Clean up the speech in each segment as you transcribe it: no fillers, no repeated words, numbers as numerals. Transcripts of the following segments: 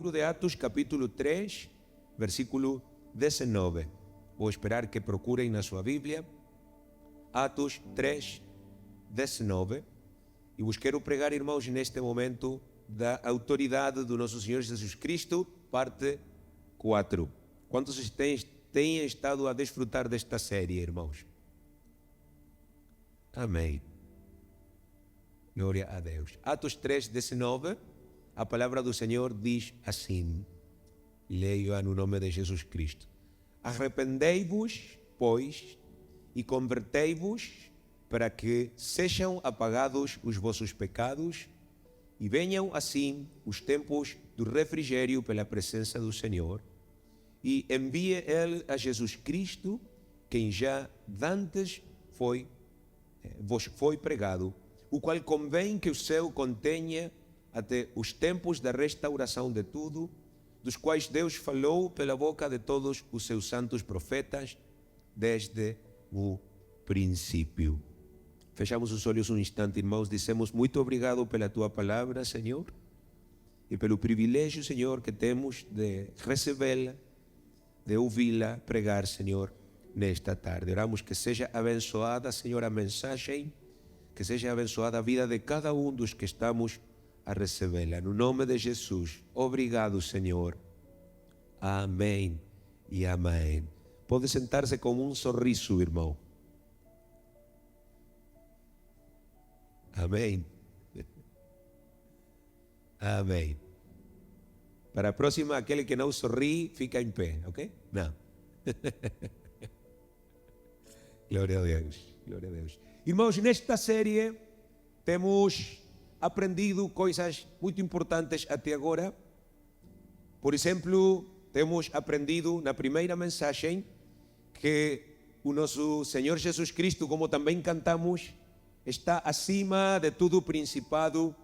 livro de Atos, capítulo 3, versículo 19. Vou esperar que procurem na sua Bíblia. Atos 3, 19. E vos quero pregar, irmãos, neste momento da autoridade do nosso Senhor Jesus Cristo, parte 4. Quantos têm estado a desfrutar desta série, irmãos? Amém. Glória a Deus. Atos 3, 19, a palavra do Senhor diz assim, leio no nome de Jesus Cristo: arrependei-vos, pois, e convertei-vos, para que sejam apagados os vossos pecados e venham assim os tempos do refrigério pela presença do Senhor, e envie Ele a Jesus Cristo, quem já dantes vos foi pregado, o qual convém que o céu contenha até os tempos da restauração de tudo, dos quais Deus falou pela boca de todos os seus santos profetas desde o princípio. Fechamos os olhos um instante, irmãos, dissemos muito obrigado pela Tua palavra, Senhor, e pelo privilégio, Senhor, que temos de recebê-la, de ouvi-la pregar, Senhor, nesta tarde. Oramos que seja abençoada, Senhor, a mensagem, que seja abençoada a vida de cada um dos que estamos a recebê-la. No nome de Jesus, obrigado, Senhor. Amém e amém. Pode sentar-se com um sorriso, irmão. Amém. Amém. Para a próxima, aquele que não sorri, fica em pé, ok? Não. Glória a Deus, glória a Deus. Irmãos, nesta série temos aprendido coisas muito importantes até agora. Por exemplo, temos aprendido na primeira mensagem que o nosso Senhor Jesus Cristo, como também cantamos, está acima de todo principado,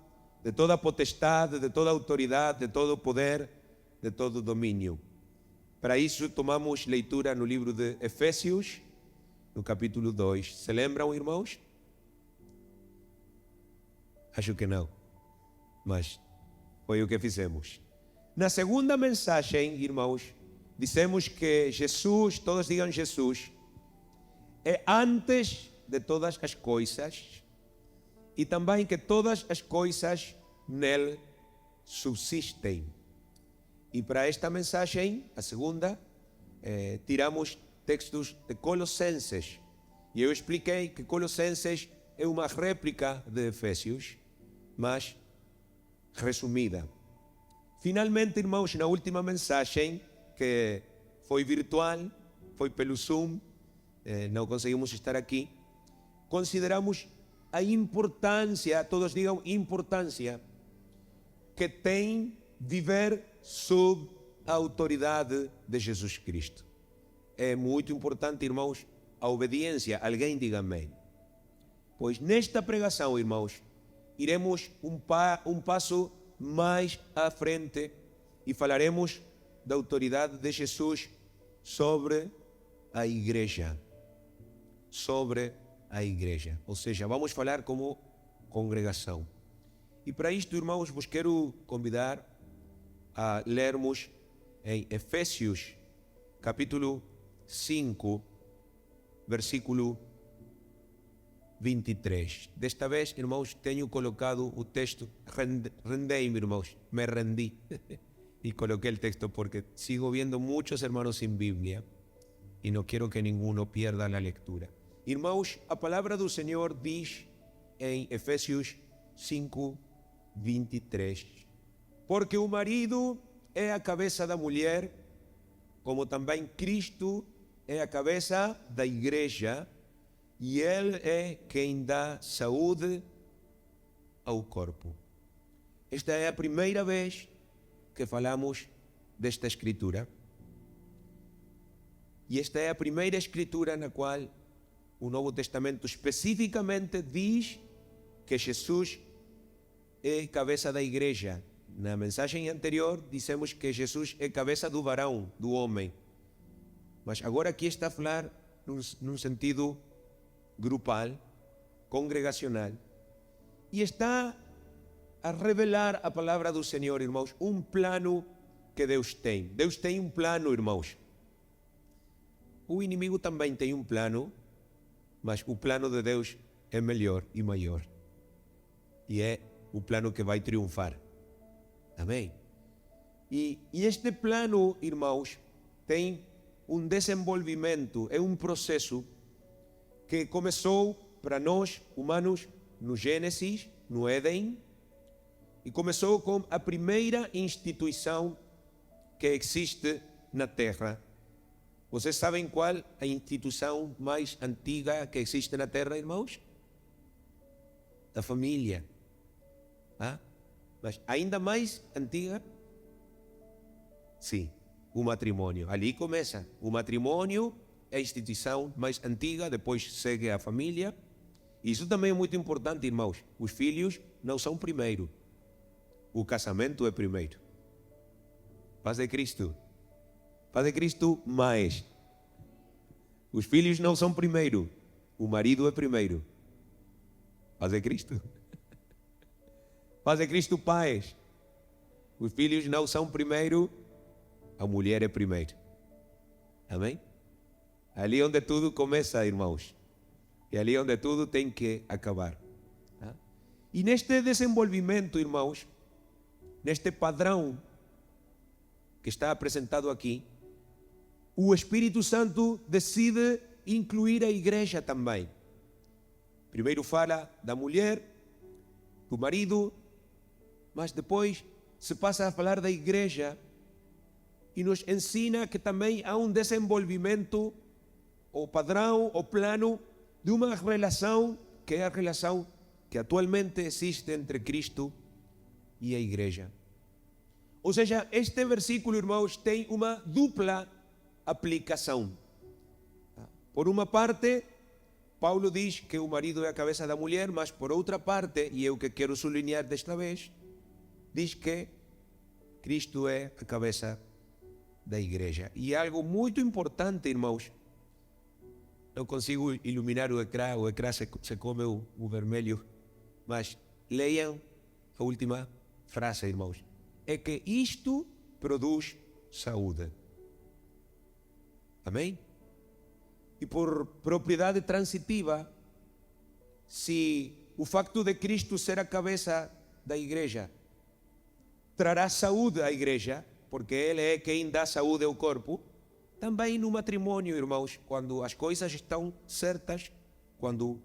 de toda potestade, de toda autoridade, de todo poder, de todo domínio. Para isso, tomamos leitura no livro de Efésios, no capítulo 2. Se lembram, irmãos? Acho que não, mas foi o que fizemos. Na segunda mensagem, irmãos, dissemos que Jesus, todos digam Jesus, é antes de todas as coisas, e também que todas as coisas nele subsistem. E para esta mensagem, a segunda, tiramos textos de Colossenses. E eu expliquei que Colossenses é uma réplica de Efésios, mas resumida. Finalmente, irmãos, na última mensagem, que foi virtual, foi pelo Zoom, não conseguimos estar aqui, consideramos a importância, todos digam importância, que tem viver sob a autoridade de Jesus Cristo. É muito importante, irmãos, a obediência. Alguém diga amém. Pois nesta pregação, irmãos, iremos um passo mais à frente e falaremos da autoridade de Jesus sobre a igreja. Sobre a igreja. Ou seja, vamos falar como congregação. E para isto, irmãos, vos quero convidar a lermos em Efésios, capítulo 5, versículo 23. Desta vez, irmãos, tenho colocado o texto, rendei-me, irmãos, me rendi e coloquei o texto porque sigo vendo muitos irmãos sem Bíblia e não quero que ninguno pierda a leitura. Irmãos, a palavra do Senhor diz em Efésios 5, 23, porque o marido é a cabeça da mulher, como também Cristo é a cabeça da igreja, e Ele é quem dá saúde ao corpo. Esta é a primeira vez que falamos desta escritura. E esta é a primeira escritura na qual o Novo Testamento especificamente diz que Jesus é cabeça da igreja. Na mensagem anterior dissemos que Jesus é cabeça do varão, do homem. Mas agora aqui está a falar num sentido grupal, congregacional, e está a revelar a palavra do Senhor, irmãos, um plano que Deus tem. Deus tem um plano, irmãos. O inimigo também tem um plano, mas o plano de Deus é melhor e maior. E é o plano que vai triunfar. Amém? E este plano, irmãos, tem um desenvolvimento, é um processo que começou para nós, humanos, no Gênesis, no Éden, e começou com a primeira instituição que existe na Terra. Vocês sabem qual a instituição mais antiga que existe na Terra, irmãos? A família. Mas ainda mais antiga? Sim, o matrimônio. Ali começa. O matrimônio é a instituição mais antiga, depois segue a família. Isso também é muito importante, irmãos. Os filhos não são primeiro. O casamento é primeiro. Paz de Cristo. Paz de Cristo mais. Os filhos não são primeiro. O marido é primeiro. Paz de Cristo. Paz de Cristo, pais. Os filhos não são primeiro. A mulher é primeiro. Amém? Ali onde tudo começa, irmãos. E ali onde tudo tem que acabar. E neste desenvolvimento, irmãos, neste padrão que está apresentado aqui, o Espírito Santo decide incluir a igreja também. Primeiro fala da mulher, do marido, mas depois se passa a falar da igreja e nos ensina que também há um desenvolvimento, o padrão, o plano de uma relação que é a relação que atualmente existe entre Cristo e a igreja. Ou seja, este versículo, irmãos, tem uma dupla aplicação. Por uma parte, Paulo diz que o marido é a cabeça da mulher, mas por outra parte, e é o que quero sublinhar desta vez, diz que Cristo é a cabeça da igreja. E algo muito importante, irmãos, não consigo iluminar o ecrã se come o vermelho, mas leiam a última frase, irmãos. É que isto produz saúde. Amém? E por propriedade transitiva, se o facto de Cristo ser a cabeça da igreja trará saúde à igreja, porque Ele é quem dá saúde ao corpo, também no matrimônio, irmãos, quando as coisas estão certas, quando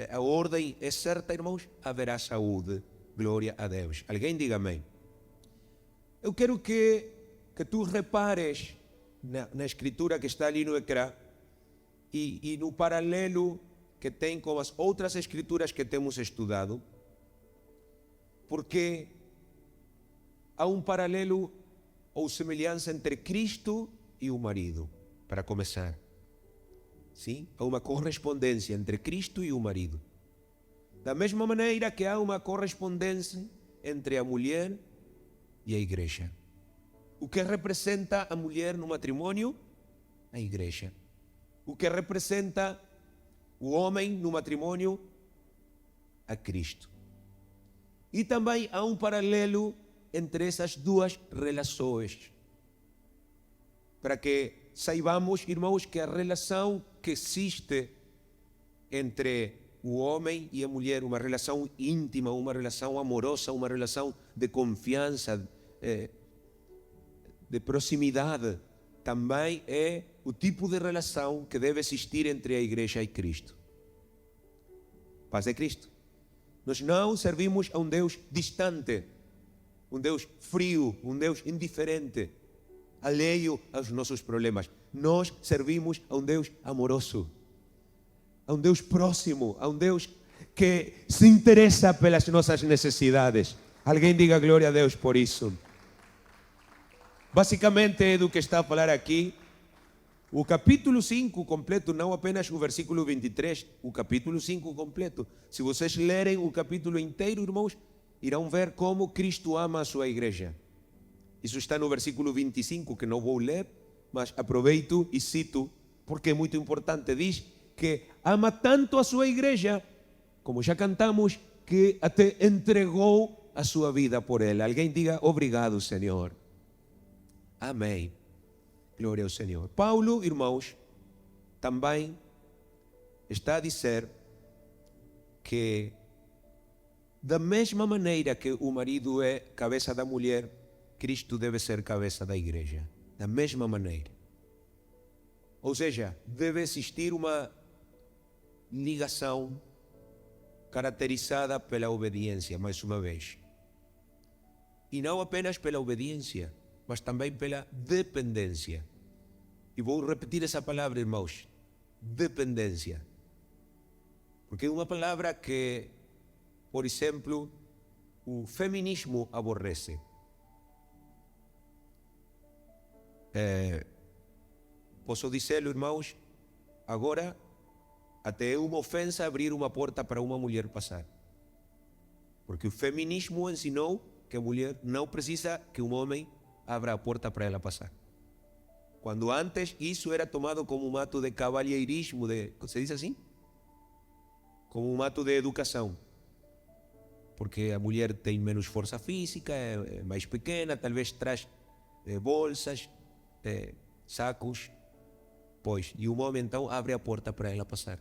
a ordem é certa, irmãos, haverá saúde. Glória a Deus. Alguém diga amém. Eu quero que tu repares na escritura que está ali no ecrã e no paralelo que tem com as outras escrituras que temos estudado, porque há um paralelo ou semelhança entre Cristo e o marido, para começar. Sim? Há uma correspondência entre Cristo e o marido. Da mesma maneira que há uma correspondência entre a mulher e a igreja. O que representa a mulher no matrimônio? A igreja. O que representa o homem no matrimônio? A Cristo. E também há um paralelo entre essas duas relações. Para que saibamos, irmãos, que a relação que existe entre o homem e a mulher, uma relação íntima, uma relação amorosa, uma relação de confiança, de proximidade, também é o tipo de relação que deve existir entre a igreja e Cristo. Paz de Cristo. Nós não servimos a um Deus distante, um Deus frio, um Deus indiferente, alheio aos nossos problemas. Nós servimos a um Deus amoroso, a um Deus próximo, a um Deus que se interessa pelas nossas necessidades. Alguém diga glória a Deus por isso. Basicamente é do que está a falar aqui. O capítulo 5 completo, não apenas o versículo 23, o capítulo 5 completo. Se vocês lerem o capítulo inteiro, irmãos, irão ver como Cristo ama a sua igreja. Isso está no versículo 25, que não vou ler, mas aproveito e cito, porque é muito importante. Diz que ama tanto a sua igreja, como já cantamos, que até entregou a sua vida por ela. Alguém diga obrigado, Senhor. Amém. Glória ao Senhor. Paulo, irmãos, também está a dizer que da mesma maneira que o marido é cabeça da mulher, Cristo deve ser cabeça da igreja. Da mesma maneira. Ou seja, deve existir uma ligação caracterizada pela obediência, mais uma vez. E não apenas pela obediência, mas também pela dependência. E vou repetir essa palavra, irmãos. Dependência. Porque é uma palavra que, por exemplo, o feminismo aborrece. Posso dizê-lo, irmãos, agora até é uma ofensa abrir uma porta para uma mulher passar. Porque o feminismo ensinou que a mulher não precisa que um homem abra a porta para ela passar. Quando antes isso era tomado como um ato de cavalheirismo, se diz assim? Como um ato de educação. Porque a mulher tem menos força física, é mais pequena, talvez traz bolsas, sacos, pois, e o homem então abre a porta para ela passar.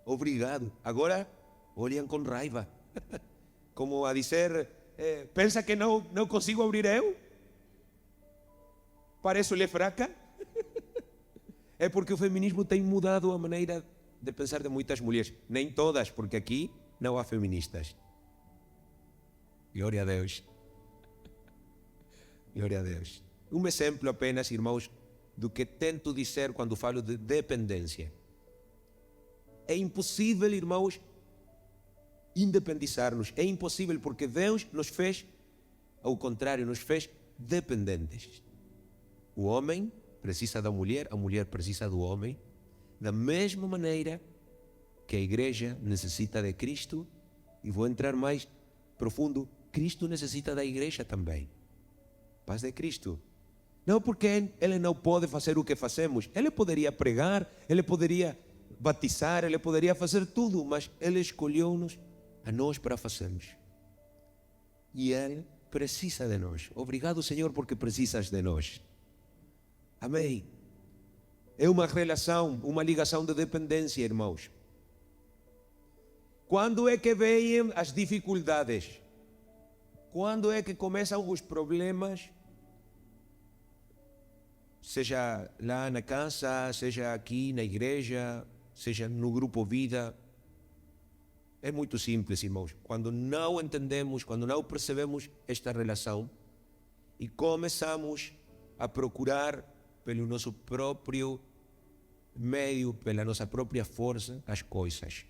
Obrigado. Agora olham com raiva, como a dizer, pensa que não consigo abrir eu? Pareço-lhe fraca? É porque o feminismo tem mudado a maneira de pensar de muitas mulheres. Nem todas, porque aqui não há feministas. Glória a Deus. Glória a Deus. Um exemplo apenas, irmãos, do que tento dizer quando falo de dependência. É impossível, irmãos, independizar-nos. É impossível porque Deus nos fez, ao contrário, nos fez dependentes. O homem precisa da mulher, a mulher precisa do homem, da mesma maneira que a igreja necessita de Cristo, e vou entrar mais profundo, Cristo necessita da igreja também. Paz de Cristo. Não porque Ele não pode fazer o que fazemos. Ele poderia pregar, Ele poderia batizar, Ele poderia fazer tudo, mas Ele escolheu-nos a nós para fazermos. E Ele precisa de nós. Obrigado, Senhor, porque precisas de nós. Amém. É uma relação, uma ligação de dependência, irmãos. Quando é que vêm as dificuldades? Quando é que começam os problemas? Seja lá na casa, seja aqui na igreja, seja no grupo Vida. É muito simples, irmãos. Quando não entendemos, quando não percebemos esta relação e começamos a procurar pelo nosso próprio meio, pela nossa própria força, as coisas.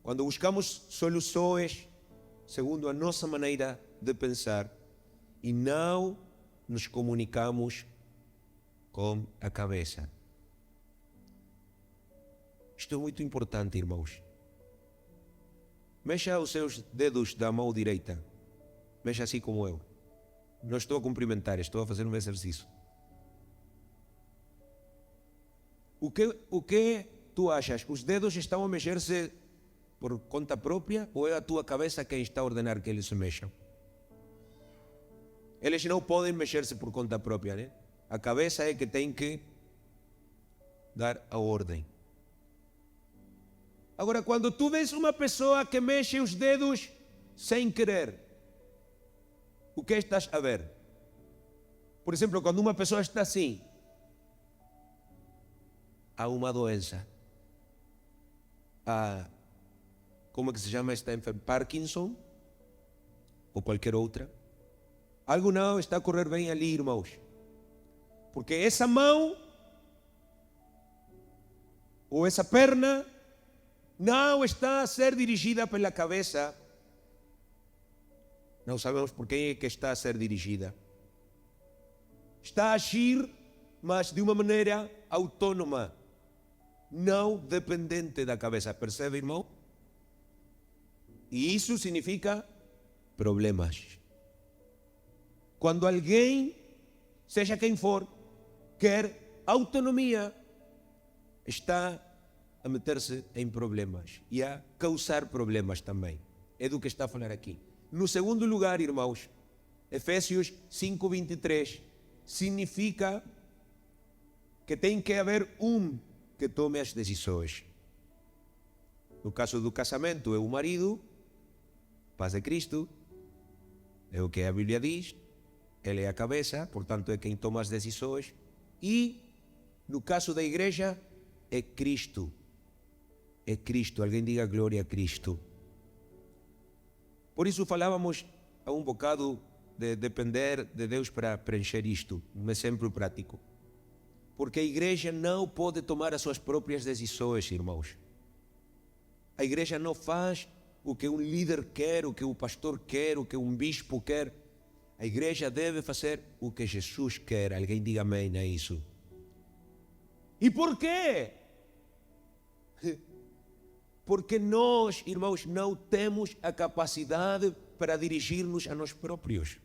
Quando buscamos soluções segundo a nossa maneira de pensar e não nos comunicamos com a cabeça. Isto é muito importante, irmãos. Mexa os seus dedos da mão direita. Mexa assim como eu. Não estou a cumprimentar, estou a fazer um exercício. O que tu achas? Os dedos estão a mexer-se por conta própria ou é a tua cabeça quem está a ordenar que eles se mexam? Eles não podem mexer-se por conta própria, né? A cabeça é que tem que dar a ordem. Agora, quando tu vês uma pessoa que mexe os dedos sem querer, o que estás a ver? Por exemplo, quando uma pessoa está assim, há uma doença. Como é que se chama esta enfermidade? Parkinson? Ou qualquer outra? Algo não está a correr bem ali, irmãos. Porque essa mão ou essa perna não está a ser dirigida pela cabeça. Não sabemos por quem é que está a ser dirigida. Está a agir, mas de uma maneira autônoma, não dependente da cabeça. Percebe, irmão? E isso significa problemas. Quando alguém, seja quem for, quer autonomia, está a meter-se em problemas e a causar problemas também. É do que está a falar aqui. No segundo lugar, irmãos, Efésios 5:23, significa que tem que haver um que tome as decisões. No caso do casamento, é o marido, paz de Cristo, é o que a Bíblia diz, ele é a cabeça, portanto é quem toma as decisões. E no caso da igreja, é Cristo. É Cristo, alguém diga glória a Cristo. Por isso falávamos há um bocado de depender de Deus para preencher isto, um exemplo prático. Porque a igreja não pode tomar as suas próprias decisões, irmãos. A igreja não faz o que um líder quer, o que o pastor quer, o que um bispo quer. A igreja deve fazer o que Jesus quer. Alguém diga amém a isso. E por quê? Porque nós, irmãos, não temos a capacidade para dirigir-nos a nós próprios.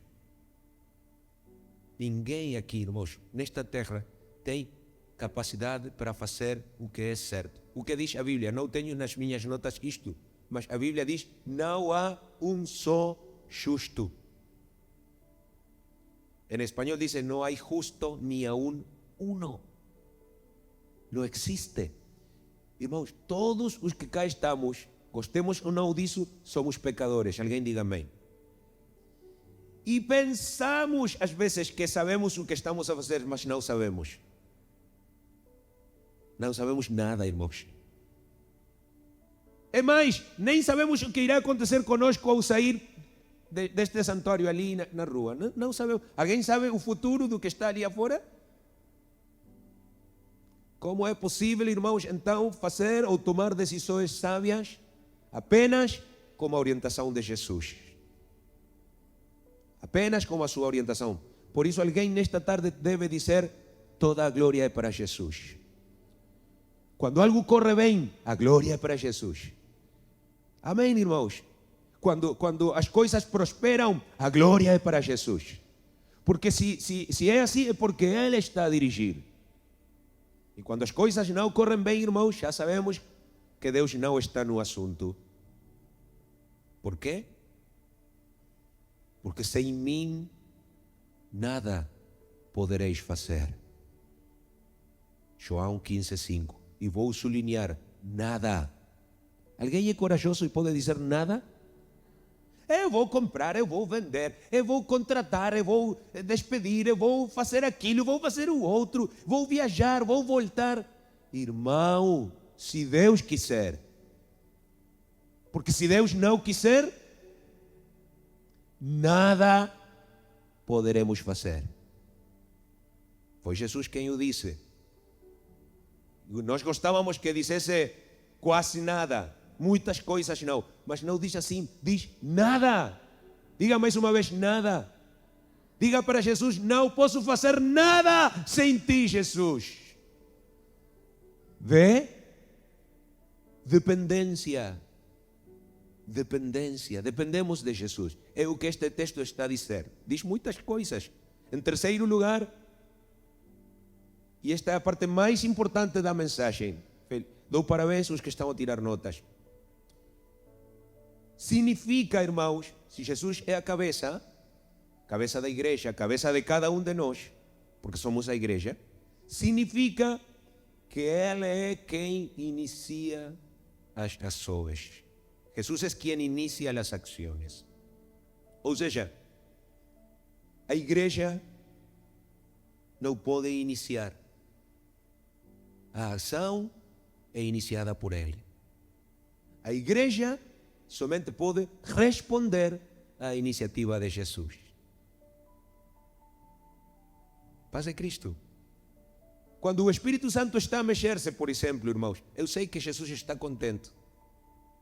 Ninguém aqui, irmãos, nesta terra, tem capacidade para fazer o que é certo. O que diz a Bíblia? Não tenho nas minhas notas isto, mas a Bíblia diz: não há um só justo. Em espanhol diz: não há justo ni aún uno. Não existe. Irmãos, todos os que cá estamos, gostemos ou não disso, somos pecadores. Alguém diga amém. E pensamos às vezes que sabemos o que estamos a fazer, mas não sabemos. Não sabemos nada, irmãos. É mais, nem sabemos o que irá acontecer conosco ao sair deste santuário ali na rua. Não sabemos. Alguém sabe o futuro do que está ali afora? Como é possível, irmãos, então fazer ou tomar decisões sábias apenas com a orientação de Jesus? Apenas com a sua orientação. Por isso, alguém nesta tarde deve dizer: toda a glória é para Jesus. Quando algo corre bem, a glória é para Jesus. Amém, irmãos? Quando as coisas prosperam, a glória é para Jesus. Porque se é assim, é porque Ele está a dirigir. E quando as coisas não correm bem, irmãos, já sabemos que Deus não está no assunto. Por quê? Porque sem mim nada podereis fazer. João 15:5. E vou sublinhar: nada. Alguém é corajoso e pode dizer nada? Eu vou comprar, eu vou vender, eu vou contratar, eu vou despedir, eu vou fazer aquilo, eu vou fazer o outro, vou viajar, vou voltar. Irmão, se Deus quiser. Porque se Deus não quiser, nada poderemos fazer. Foi Jesus quem o disse. Nós gostávamos que dissesse quase nada, muitas coisas não, mas não diz assim, diz nada. Diga mais uma vez: nada. Diga para Jesus: não posso fazer nada sem ti, Jesus. Vê? Dependência. Dependência. Dependemos de Jesus. É o que este texto está a dizer. Diz muitas coisas. Em terceiro lugar, e esta é a parte mais importante da mensagem, dou parabéns aos que estão a tirar notas. Significa, irmãos, se Jesus é a cabeça da igreja, a cabeça de cada um de nós, porque somos a igreja, significa que Ele é quem inicia as ações. Jesus é quem inicia as ações. Ou seja, a igreja não pode iniciar. A ação é iniciada por Ele. A igreja somente pode responder à iniciativa de Jesus. Paz de Cristo. Quando o Espírito Santo está a mexer-se, por exemplo, irmãos, eu sei que Jesus está contente.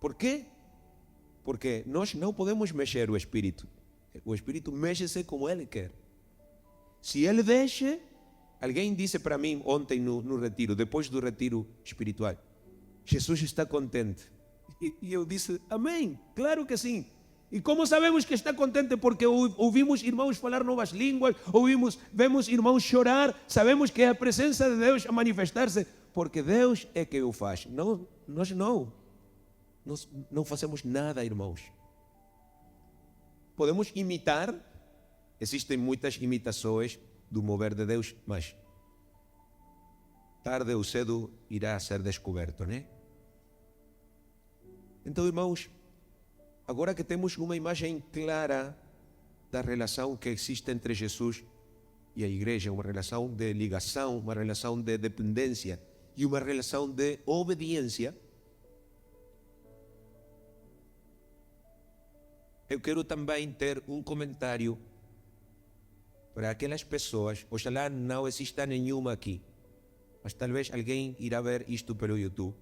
Por quê? Porque nós não podemos mexer o Espírito. O Espírito mexe-se como Ele quer. Se Ele deixa... Alguém disse para mim ontem no retiro, depois do retiro espiritual: Jesus está contente. E eu disse: amém, claro que sim. E como sabemos que está contente? Porque ouvimos irmãos falar novas línguas, vemos irmãos chorar, sabemos que é a presença de Deus a manifestar-se, porque Deus é quem o faz. Nós não fazemos nada, irmãos. Podemos imitar, existem muitas imitações do mover de Deus, mas tarde ou cedo irá ser descoberto, né? Então, irmãos, agora que temos uma imagem clara da relação que existe entre Jesus e a igreja, uma relação de ligação, uma relação de dependência e uma relação de obediência, eu quero também ter um comentário para aquelas pessoas, oxalá não exista nenhuma aqui, mas talvez alguém irá ver isto pelo YouTube,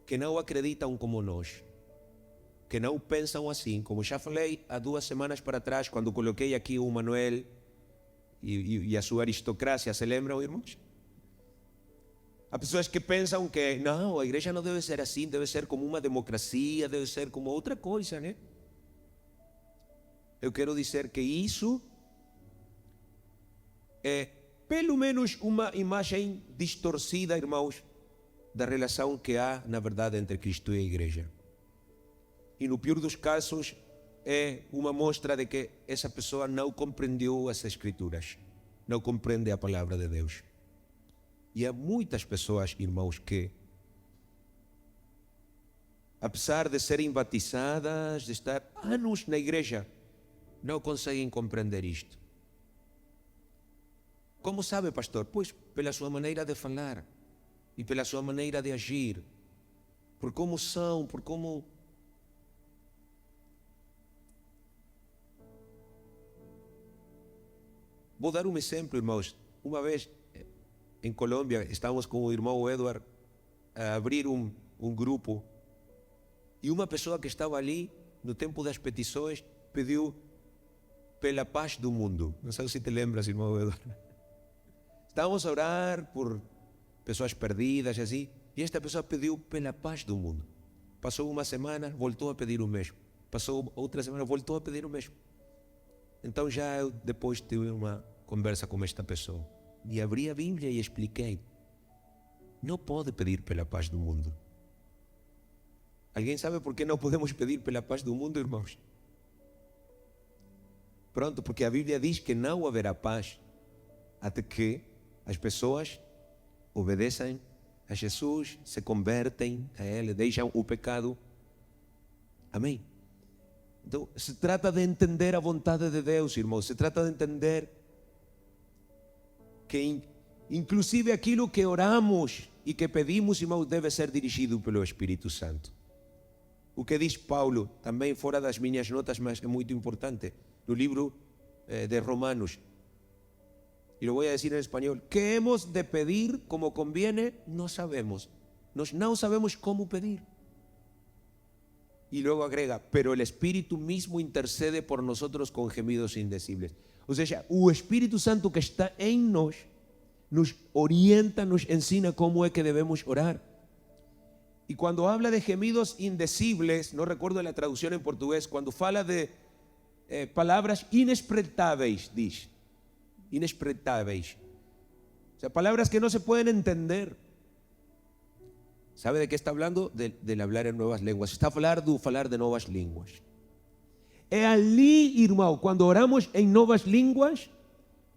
que não acreditam como nós, que não pensam assim, como já falei há 2 semanas para trás, quando coloquei aqui o Manuel e a sua aristocracia, se lembram, irmãos? Há pessoas que pensam que não, a igreja não deve ser assim, deve ser como uma democracia, deve ser como outra coisa, né? Eu quero dizer que isso é pelo menos uma imagem distorcida, irmãos, da relação que há, na verdade, entre Cristo e a igreja. E no pior dos casos, é uma mostra de que essa pessoa não compreendeu as Escrituras, não compreende a palavra de Deus. E há muitas pessoas, irmãos, que, apesar de serem batizadas, de estar anos na igreja, não conseguem compreender isto. Como sabe, pastor? Pois pela sua maneira de falar e pela sua maneira de agir, por como são, por como... Vou dar um exemplo, irmãos. Uma vez, em Colômbia, estávamos com o irmão Edward a abrir um grupo, e uma pessoa que estava ali, no tempo das petições, pediu pela paz do mundo. Não sei se te lembras, irmão Edward. Estávamos a orar por pessoas perdidas e assim, e esta pessoa pediu pela paz do mundo. Passou uma semana, voltou a pedir o mesmo. Passou outra semana, voltou a pedir o mesmo. Então já eu depois tive uma conversa com esta pessoa e abri a Bíblia e expliquei: não pode pedir pela paz do mundo. Alguém sabe por que não podemos pedir pela paz do mundo, irmãos? Pronto, porque a Bíblia diz que não haverá paz até que as pessoas obedeçam a Jesus, se convertem a Ele, deixam o pecado. Amém? Então, se trata de entender a vontade de Deus, irmãos. Se trata de entender que inclusive aquilo que oramos e que pedimos, irmãos, deve ser dirigido pelo Espírito Santo. O que diz Paulo, também fora das minhas notas, mas é muito importante, no livro de Romanos. Y lo voy a decir en español: ¿qué hemos de pedir como conviene? No sabemos. No sabemos cómo pedir. Y luego agrega: pero el Espíritu mismo intercede por nosotros con gemidos indecibles. O sea, o Espíritu Santo que está en nos orienta, nos ensina cómo es que debemos orar. Y cuando habla de gemidos indecibles, no recuerdo la traducción en portugués, cuando fala de palabras inexpresáveis, dice. Inexpresáveis. O sea, palabras que no se pueden entender. ¿Sabe de qué está hablando? Del hablar en nuevas lenguas. Está a falar de novas línguas. É ali, irmão, quando oramos em novas línguas,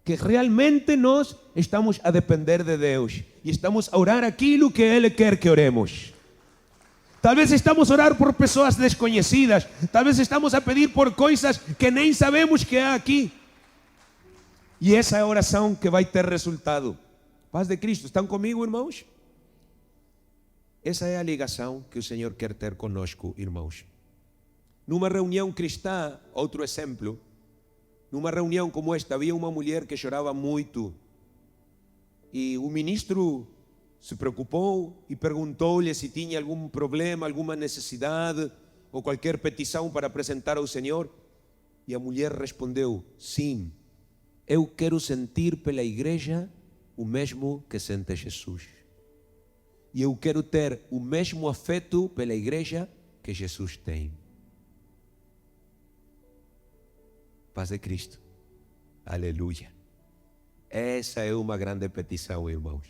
que realmente nós estamos a depender de Deus e estamos a orar aquilo que Ele quer que oremos. Talvez estamos a orar por pessoas desconhecidas, talvez estamos a pedir por coisas que nem sabemos que há aqui. E essa é a oração que vai ter resultado. Paz de Cristo, estão comigo, irmãos? Essa é a ligação que o Senhor quer ter conosco, irmãos. Numa reunião cristã, outro exemplo, numa reunião como esta, havia uma mulher que chorava muito. E o ministro se preocupou e perguntou-lhe se tinha algum problema, alguma necessidade ou qualquer petição para apresentar ao Senhor. E a mulher respondeu: sim, eu quero sentir pela igreja o mesmo que sente Jesus. E eu quero ter o mesmo afeto pela igreja que Jesus tem. Paz de Cristo. Aleluia. Essa é uma grande petição, irmãos.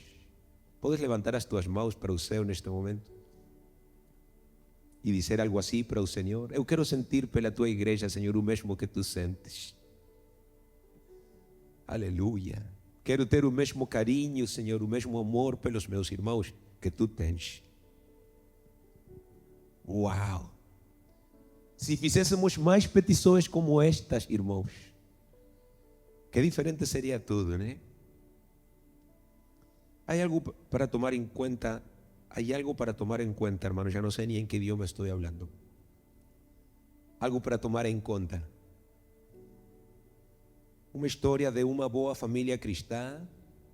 Podes levantar as tuas mãos para o céu neste momento e dizer algo assim para o Senhor: eu quero sentir pela tua igreja, Senhor, o mesmo que tu sentes. Aleluia. Quero ter o mesmo carinho, Senhor, o mesmo amor pelos meus irmãos que tu tens. Uau! Se fizéssemos mais petições como estas, irmãos, que diferente seria tudo, né? Há algo para tomar em conta, hermano, já não sei nem em que idioma estou falando. Algo para tomar em conta. Uma história de uma boa família cristã,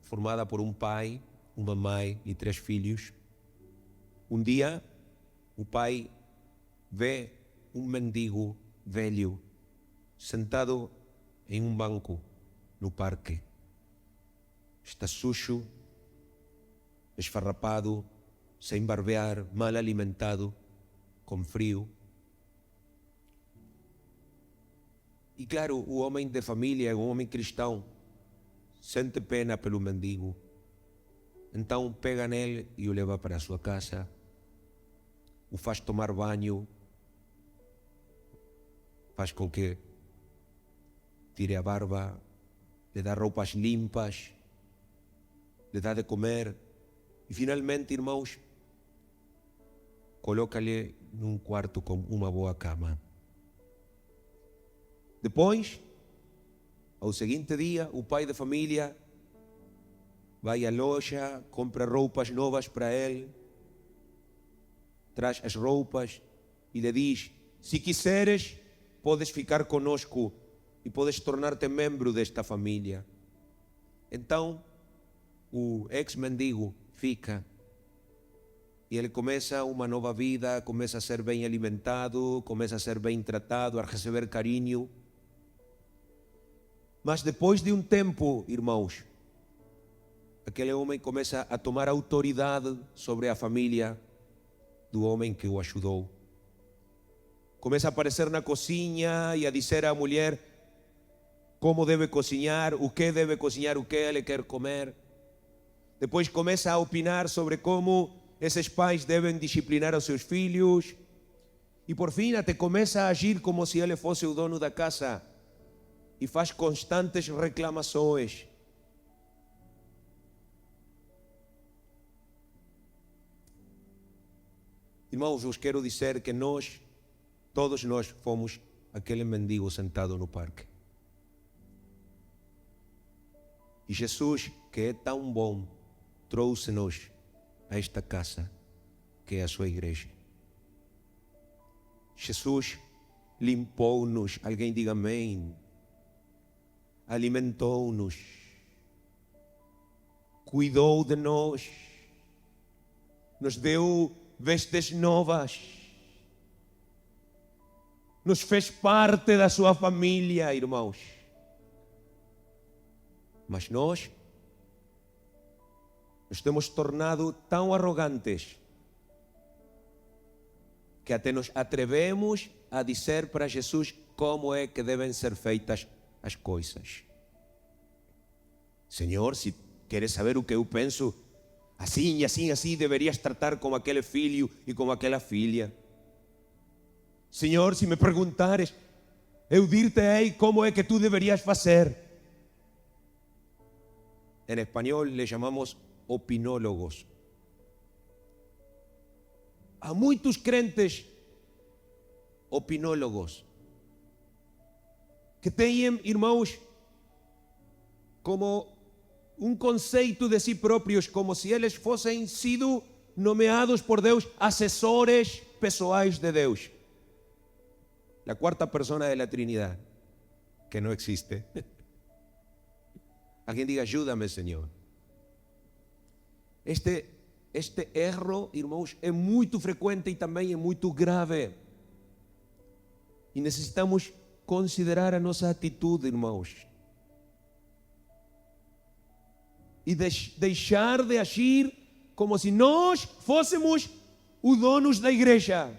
formada por um pai, uma mãe e 3 filhos. Um dia, o pai vê um mendigo velho sentado em um banco no parque. Está sujo, esfarrapado, sem barbear, mal alimentado, com frio. E claro, o homem de família, um homem cristão, sente pena pelo mendigo. Então pega nele e o leva para a sua casa, o faz tomar banho, faz com que tire a barba, lhe dá roupas limpas, lhe dá de comer e finalmente, irmãos, coloca-lhe num quarto com uma boa cama. Depois, ao seguinte dia, o pai de família vai à loja, compra roupas novas para ele, traz as roupas e lhe diz: se quiseres, podes ficar conosco e podes tornar-te membro desta família. Então, o ex-mendigo fica e ele começa uma nova vida, começa a ser bem alimentado, começa a ser bem tratado, a receber carinho. Mas depois de um tempo, irmãos, aquele homem começa a tomar autoridade sobre a família do homem que o ajudou. Começa a aparecer na cozinha e a dizer à mulher como deve cozinhar, o que ele quer comer. Depois começa a opinar sobre como esses pais devem disciplinar os seus filhos. E por fim até começa a agir como se ele fosse o dono da casa. E faz constantes reclamações. Irmãos, vos quero dizer que todos nós fomos aquele mendigo sentado no parque. E Jesus, que é tão bom, trouxe-nos a esta casa, que é a sua igreja. Jesus limpou-nos, alguém diga amém. Alimentou-nos, cuidou de nós, nos deu vestes novas, nos fez parte da sua família, irmãos. Mas nós nos temos tornado tão arrogantes que até nos atrevemos a dizer para Jesus como é que devem ser feitas as coisas. Senhor, se queres saber o que eu penso, assim, assim, assim deverias tratar com aquele filho e com aquela filha. Senhor, se me perguntares, eu dir-te-ei como é que tu deverias fazer. En español le llamamos opinólogos. Há muitos crentes opinólogos que têm, irmãos, como um conceito de si próprios, como se eles fossem sido nomeados por Deus assessores pessoais de Deus. La cuarta persona de la Trinidad, que no existe. Alguém diga, ajuda-me, Senhor. Este erro, irmãos, é muito frequente e também é muito grave. E necessitamos considerar a nossa atitude, irmãos. E deixar de agir como se nós fôssemos os donos da igreja.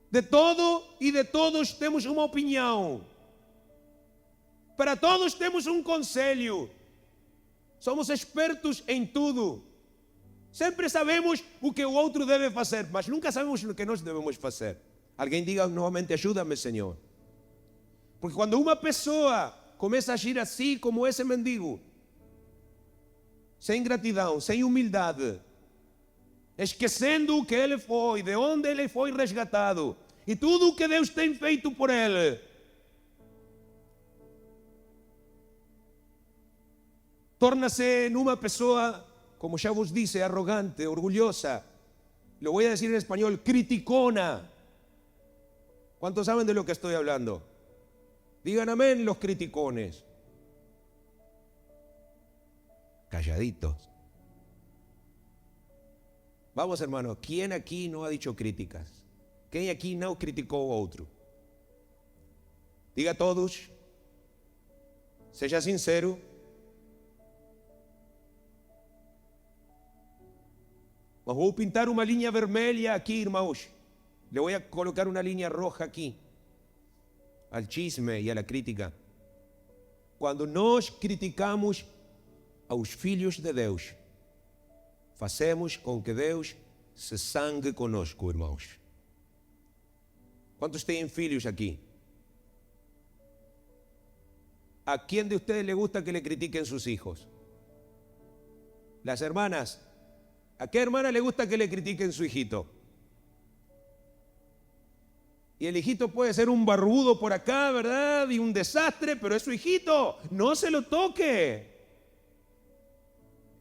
De todo e de todos temos uma opinião. Para todos temos um conselho. Somos expertos em tudo. Sempre sabemos o que o outro deve fazer, mas nunca sabemos o que nós devemos fazer. Alguém diga novamente, ajuda-me, Senhor. Porque quando uma pessoa começa a agir assim como esse mendigo, sem gratidão, sem humildade, esquecendo o que ele foi, de onde ele foi resgatado e tudo o que Deus tem feito por ele, torna-se numa pessoa, como já vos disse, arrogante, orgulhosa. Lo voy a decir en español, criticona. ¿Cuántos saben de lo que estoy hablando? Digan amén los criticones. Calladitos. Vamos, hermano, ¿quién aquí no ha dicho críticas? ¿Quién aquí no criticó a otro? Diga a todos, seja sincero. Mas vou pintar uma linha vermelha aqui, irmãos. Le voy a colocar una línea roja aquí al chisme y a la crítica. Quando nós criticamos aos filhos de Deus, fazemos com que Deus se sangue conosco, irmãos. ¿Cuántos têm filhos aqui? ¿A quién de ustedes le gusta que le critiquen sus hijos? Las hermanas. ¿A qué hermana le gusta que le critiquen su hijito? Y el hijito puede ser un barbudo por acá, ¿verdad? Y un desastre, pero es su hijito. No se lo toque.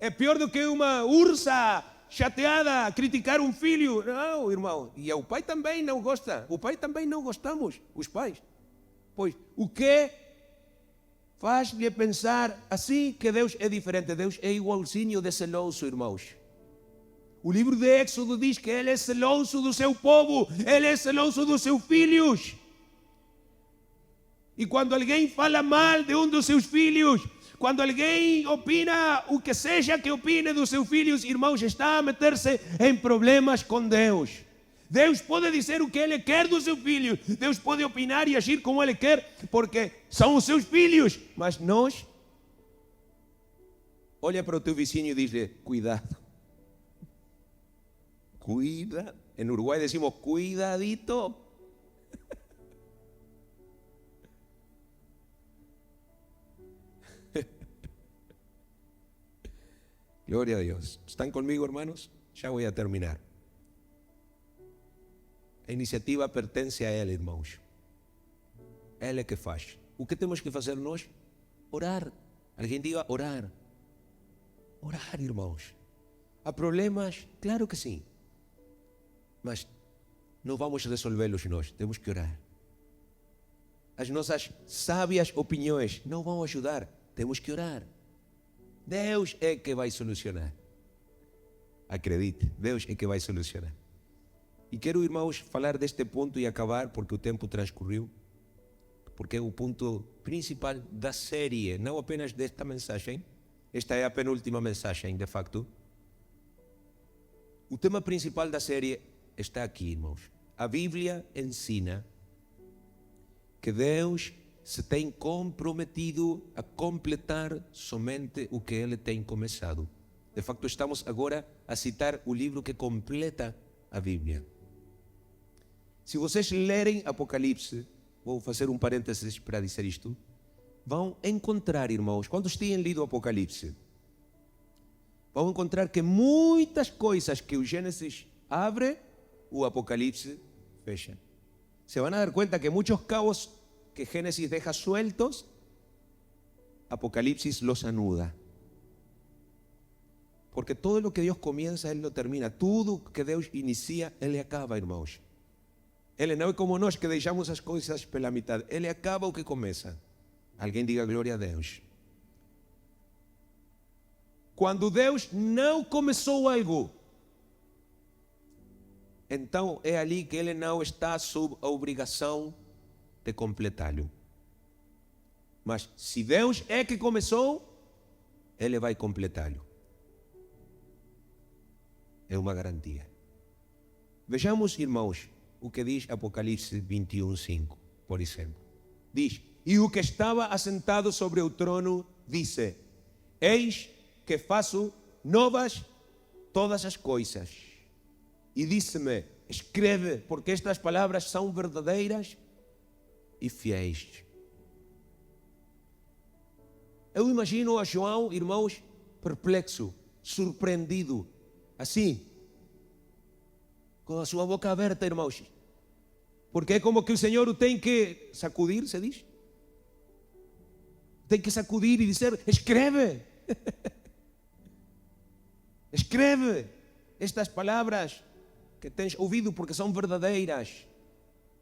Es peor do que uma ursa chateada criticar um filho. Não, irmão. E o pai também não gosta. O pai também não gostamos, os pais. Pois, o que faz-lhe pensar assim que Deus é diferente? Deus é igualzinho de zeloso, irmãos. O livro de Éxodo diz que Ele é zeloso do seu povo, Ele é zeloso dos seus filhos. E quando alguém fala mal de um dos seus filhos, quando alguém opina o que seja que opine dos seus filhos, irmãos, está a meter-se em problemas com Deus. Deus pode dizer o que Ele quer dos seus filhos, Deus pode opinar e agir como Ele quer, porque são os seus filhos. Mas nós, olha para o teu vizinho e diz-lhe, cuidado. Cuida, en Uruguay decimos cuidadito. Gloria a Dios. ¿Están conmigo, hermanos? Ya voy a terminar. A iniciativa pertence a Ele, irmãos. Ele é que faz. O que temos que fazer nós? Orar. Alguém diga orar. Orar, irmãos. Há problemas? Claro que sim. Mas não vamos resolvê-los nós, temos que orar. As nossas sábias opiniões não vão ajudar, temos que orar. Deus é que vai solucionar. Acredite, Deus é que vai solucionar. E quero, irmãos, falar deste ponto e acabar, porque o tempo transcorreu, porque é o ponto principal da série, não apenas desta mensagem. Esta é a penúltima mensagem, de facto. O tema principal da série está aqui, irmãos. A Bíblia ensina que Deus se tem comprometido a completar somente o que Ele tem começado. De facto, estamos agora a citar o livro que completa a Bíblia. Se vocês lerem Apocalipse, vou fazer um parênteses para dizer isto, vão encontrar, irmãos, quantos têm lido Apocalipse? Vão encontrar que muitas coisas que o Gênesis abre, o Apocalipse fecha. Se van a dar cuenta que muchos cabos que Génesis deja sueltos, Apocalipsis los anuda. Porque todo lo que Deus comienza, Ele lo termina. Tudo que Deus inicia, Ele acaba, irmãos. Ele não é como nós que deixamos as coisas pela metade. Ele acaba o que começa. Alguém diga glória a Deus. Quando Deus não começou algo, então é ali que Ele não está sob a obrigação de completá-lo. Mas se Deus é que começou, Ele vai completá-lo. É uma garantia. Vejamos, irmãos, o que diz Apocalipse 21:5, por exemplo. Diz, e o que estava assentado sobre o trono disse, eis que faço novas todas as coisas. E disse-me, escreve, porque estas palavras são verdadeiras e fiéis. Eu imagino a João, irmãos, perplexo, surpreendido, assim, com a sua boca aberta, irmãos. Porque é como que o Senhor o tem que sacudir, se diz? Tem que sacudir e dizer: escreve. Escreve estas palavras que tens ouvido, porque são verdadeiras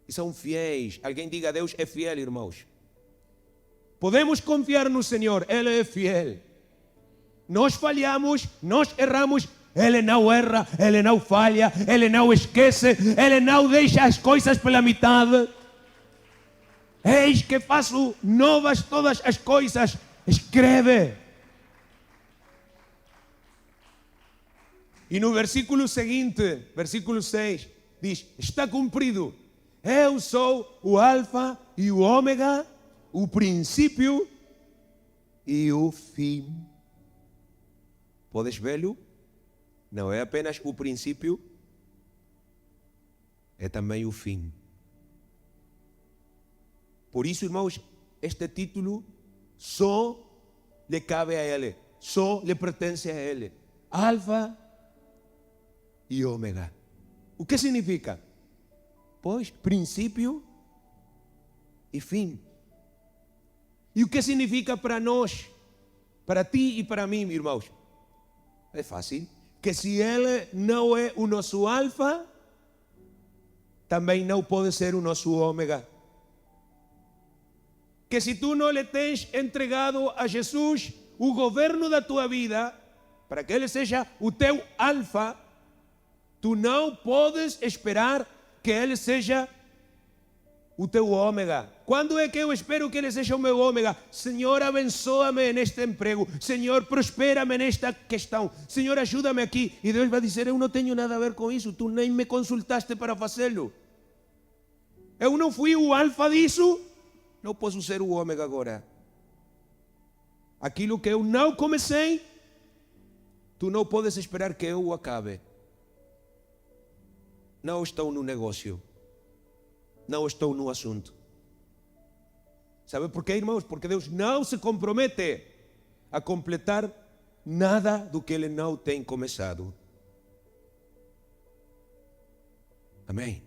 e são fiéis. Alguém diga: Deus é fiel, irmãos. Podemos confiar no Senhor, Ele é fiel. Nós falhamos, nós erramos, Ele não erra, Ele não falha, Ele não esquece, Ele não deixa as coisas pela metade. Eis que faço novas todas as coisas. Escreve. E no versículo seguinte, versículo 6, diz: está cumprido. Eu sou o Alfa e o Ômega, o princípio e o fim. Podes vê-lo? Não é apenas o princípio, é também o fim. Por isso, irmãos, este título só lhe cabe a Ele, só lhe pertence a Ele. Alfa e Ômega. O que significa? Pois, princípio e fim. E o que significa para nós, para ti e para mim, irmãos? É fácil. Que se Ele não é o nosso alfa, também não pode ser o nosso ômega. Que se tu não lhe tens entregado a Jesus o governo da tua vida, para que Ele seja o teu alfa, tu não podes esperar que Ele seja o teu ômega. Quando é que eu espero que Ele seja o meu ômega? Senhor, abençoa-me neste emprego. Senhor, prospera-me nesta questão. Senhor, ajuda-me aqui. E Deus vai dizer: eu não tenho nada a ver com isso. Tu nem me consultaste para fazê-lo. Eu não fui o alfa disso. Não posso ser o ômega agora. Aquilo que eu não comecei, tu não podes esperar que eu o acabe. Não estou no negócio. Não estou no assunto. Sabe por quê, irmãos? Porque Deus não se compromete a completar nada do que Ele não tem começado. Amém?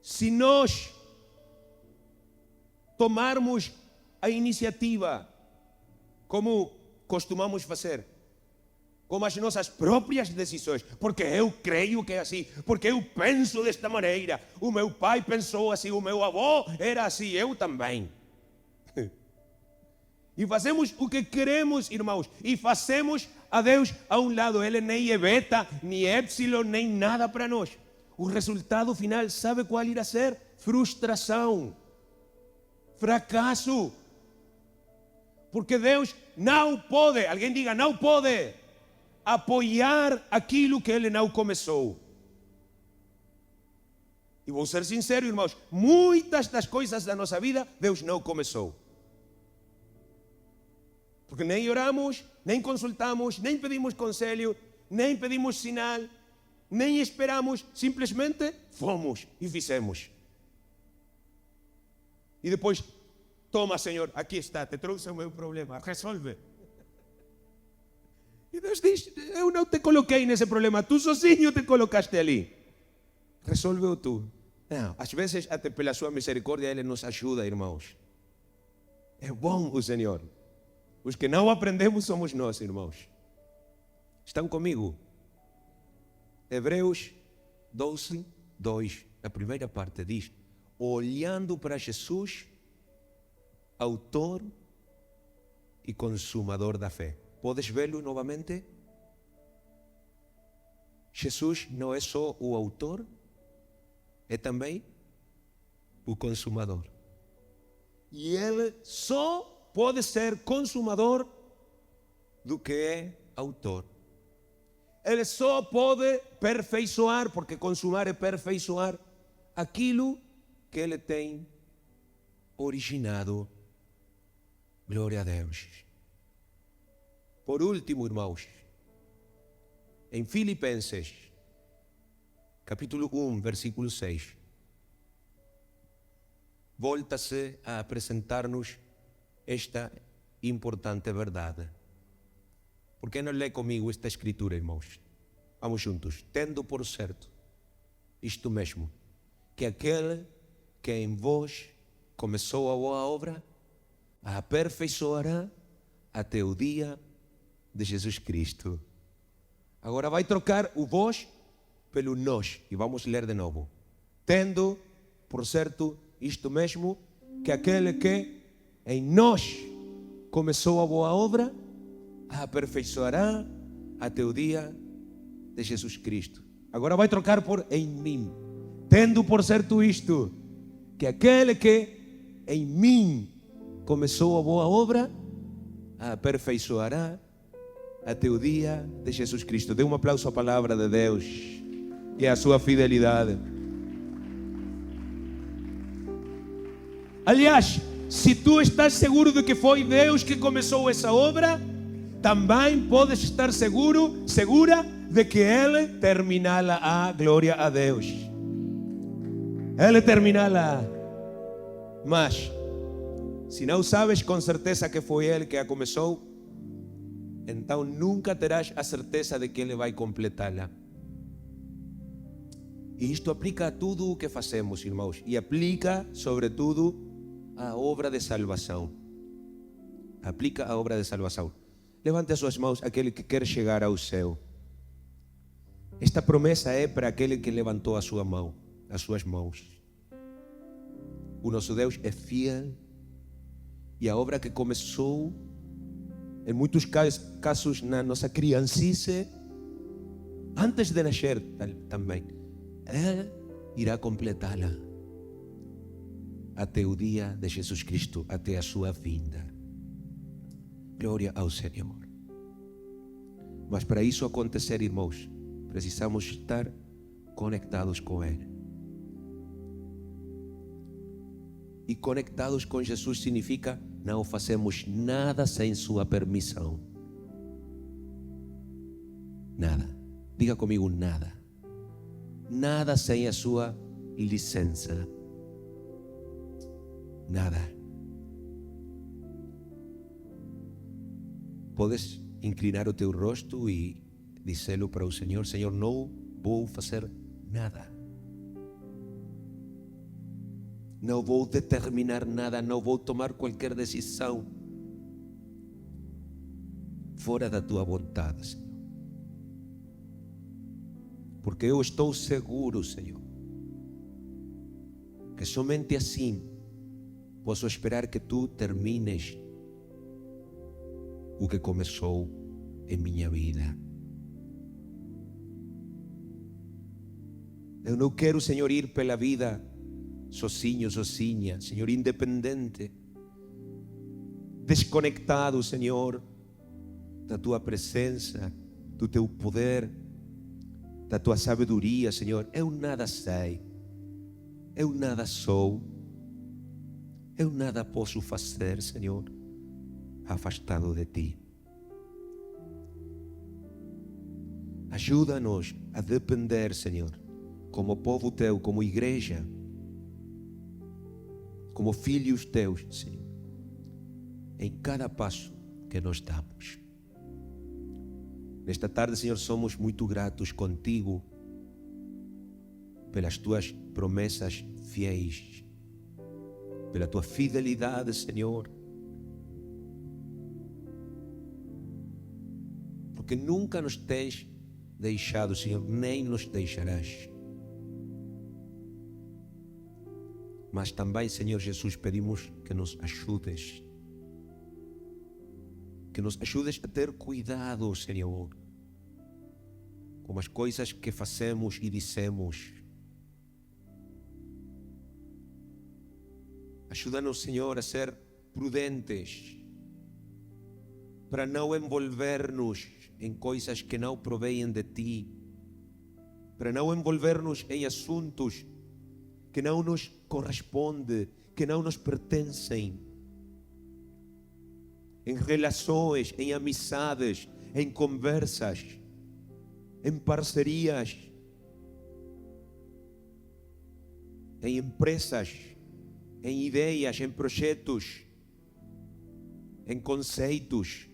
Se nós tomarmos a iniciativa, como costumamos fazer, com as nossas próprias decisões, porque eu creio que é assim, porque eu penso desta maneira, o meu pai pensou assim, o meu avô era assim, eu também. E fazemos o que queremos, irmãos, e fazemos a Deus a um lado. Ele nem é beta, nem épsilon, nem nada para nós. O resultado final, sabe qual irá ser? Frustração, fracasso. Porque Deus não pode, alguém diga, não pode apoiar aquilo que Ele não começou. E vou ser sincero, irmãos, muitas das coisas da nossa vida Deus não começou. Porque nem oramos, nem consultamos, nem pedimos conselho, nem pedimos sinal, nem esperamos, simplesmente fomos e fizemos. E depois, toma, Senhor, aqui está, te trouxe o meu problema, resolve. E Deus diz: eu não te coloquei nesse problema, tu sozinho te colocaste ali. Resolve-o tu. Não, às vezes, até pela sua misericórdia, Ele nos ajuda, irmãos. É bom o Senhor. Os que não aprendemos somos nós, irmãos. Estão comigo? Hebreus 12, 2, a primeira parte diz: olhando para Jesus, autor e consumador da fé. Podes vê-lo novamente? Jesus não é só o autor, é também o consumador. E Ele só pode ser consumador do que é autor. Ele só pode perfeiçoar, porque consumar é perfeiçoar, aquilo que Ele tem originado. Glória a Deus. Por último, irmãos, em Filipenses, capítulo 1, versículo 6, volta-se a apresentar-nos esta importante verdade. Por que não lê comigo esta escritura, irmãos? Vamos juntos. Tendo por certo isto mesmo, que aquele que em vós começou a boa obra, a aperfeiçoará até o dia de Jesus Cristo. Agora vai trocar o vós pelo nós. E vamos ler de novo. Tendo por certo isto mesmo, que aquele que em nós começou a boa obra, a aperfeiçoará até o dia de Jesus Cristo. Agora vai trocar por em mim. Tendo por certo isto, que aquele que em mim começou a boa obra, a aperfeiçoará até o dia de Jesus Cristo. Dê um aplauso à palavra de Deus e à sua fidelidade. Aliás, se tu estás seguro de que foi Deus que começou essa obra, também podes estar segura de que Ele terminará. Glória a Deus. Ele terminará. Mas, se não sabes com certeza que foi Ele que a começou, então nunca terás a certeza de que Ele vai completá-la. E isto aplica a tudo o que fazemos, irmãos. E aplica, sobretudo, a obra de salvação. Aplica a obra de salvação. Levante as suas mãos, aquele que quer chegar ao céu. Esta promessa é para aquele que levantou a sua mão, as suas mãos. O nosso Deus é fiel. E a obra que começou, em muitos casos na nossa criancice, antes de nascer também, Ele irá completá-la até o dia de Jesus Cristo, até a sua vinda. Glória ao Senhor. Mas para isso acontecer, irmãos, precisamos estar conectados com Ele. E conectados com Jesus significa não fazemos nada sem sua permissão. Nada. Diga comigo, nada. Nada sem a sua licença. Nada. Podes inclinar o teu rosto e dizê-lo para o Senhor: Senhor, não vou fazer nada. Não vou determinar nada, não vou tomar qualquer decisão fora da tua vontade, Senhor. Porque eu estou seguro, Senhor, que somente assim posso esperar que tu termines o que começou em minha vida. Eu não quero, Senhor, ir pela vida sozinho, sozinha, Senhor, independente, desconectado, Senhor, da tua presença, do teu poder, da tua sabedoria, Senhor. Eu nada sei, eu nada sou, eu nada posso fazer, Senhor, afastado de ti. Ajuda-nos a depender, Senhor, como povo teu, como igreja, como filhos teus, Senhor, em cada passo que nós damos. Nesta tarde, Senhor, somos muito gratos contigo pelas tuas promessas fiéis, pela tua fidelidade, Senhor, porque nunca nos tens deixado, Senhor, nem nos deixarás. Mas também, Senhor Jesus, pedimos que nos ajudes. Que nos ajudes a ter cuidado, Senhor, com as coisas que fazemos e dizemos. Ajuda-nos, Senhor, a ser prudentes, para não envolver-nos em coisas que não provêm de Ti, para não envolver-nos em assuntos que não nos correspondem, que não nos pertencem, em relações, em amizades, em conversas, em parcerias, em empresas, em ideias, em projetos em conceitos,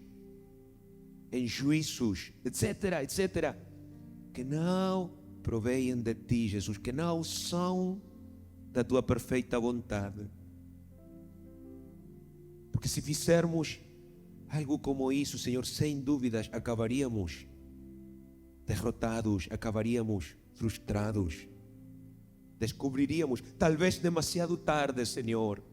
em juízos, etc, etc, que não provêm de ti, Jesus, que não são da tua perfeita vontade. Porque se fizermos algo como isso, Senhor, sem dúvidas acabaríamos derrotados, acabaríamos frustrados. Descobriríamos, talvez demasiado tarde, Senhor,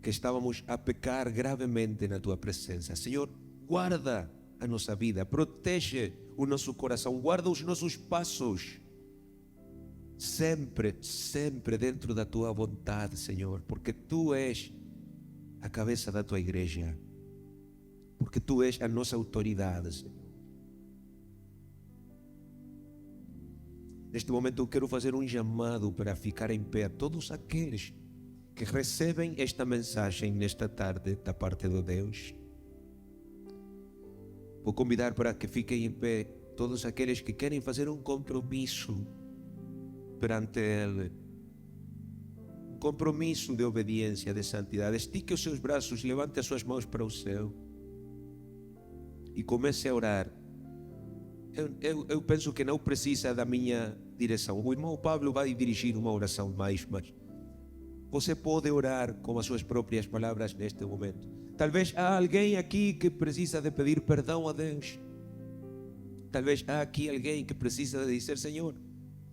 que estávamos a pecar gravemente na tua presença. Senhor, guarda a nossa vida, protege o nosso coração, guarda os nossos passos, sempre, sempre dentro da tua vontade, Senhor, porque tu és a cabeça da tua igreja, porque tu és a nossa autoridade, Senhor. Neste momento eu quero fazer um chamado para ficar em pé a todos aqueles que recebem esta mensagem nesta tarde da parte de Deus. Vou convidar para que fiquem em pé todos aqueles que querem fazer um compromisso perante Ele, um compromisso de obediência, de santidade. Estique os seus braços, levante as suas mãos para o céu e comece a orar. Eu penso que não precisa da minha direção. O irmão Pablo vai dirigir uma oração mais, mas você pode orar com as suas próprias palavras neste momento. Talvez há alguém aqui que precisa de pedir perdão a Deus. Talvez há aqui alguém que precisa de dizer: Senhor,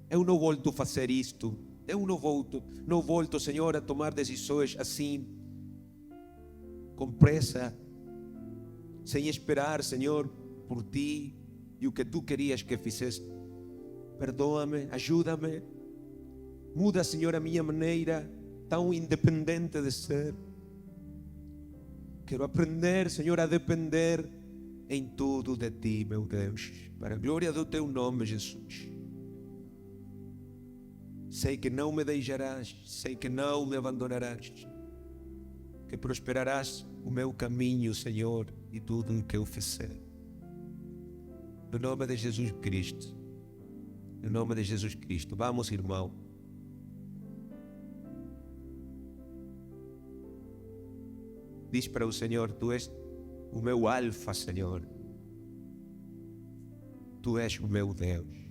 eu não volto a fazer isto. Eu não volto, Senhor, a tomar decisões assim, com pressa, sem esperar, Senhor, por Ti e o que Tu querias que fizesse. Perdoa-me, ajuda-me. Muda, Senhor, a minha maneira tão independente de ser. Quero aprender, Senhor, a depender em tudo de Ti, meu Deus, para a glória do Teu nome, Jesus. Sei que não me deixarás, sei que não me abandonarás, que prosperarás o meu caminho, Senhor, e tudo o que eu fizer. No nome de Jesus Cristo, no nome de Jesus Cristo. Vamos, irmão. Diz para o Senhor: Tu és o meu alfa, Senhor. Tu és o meu Deus.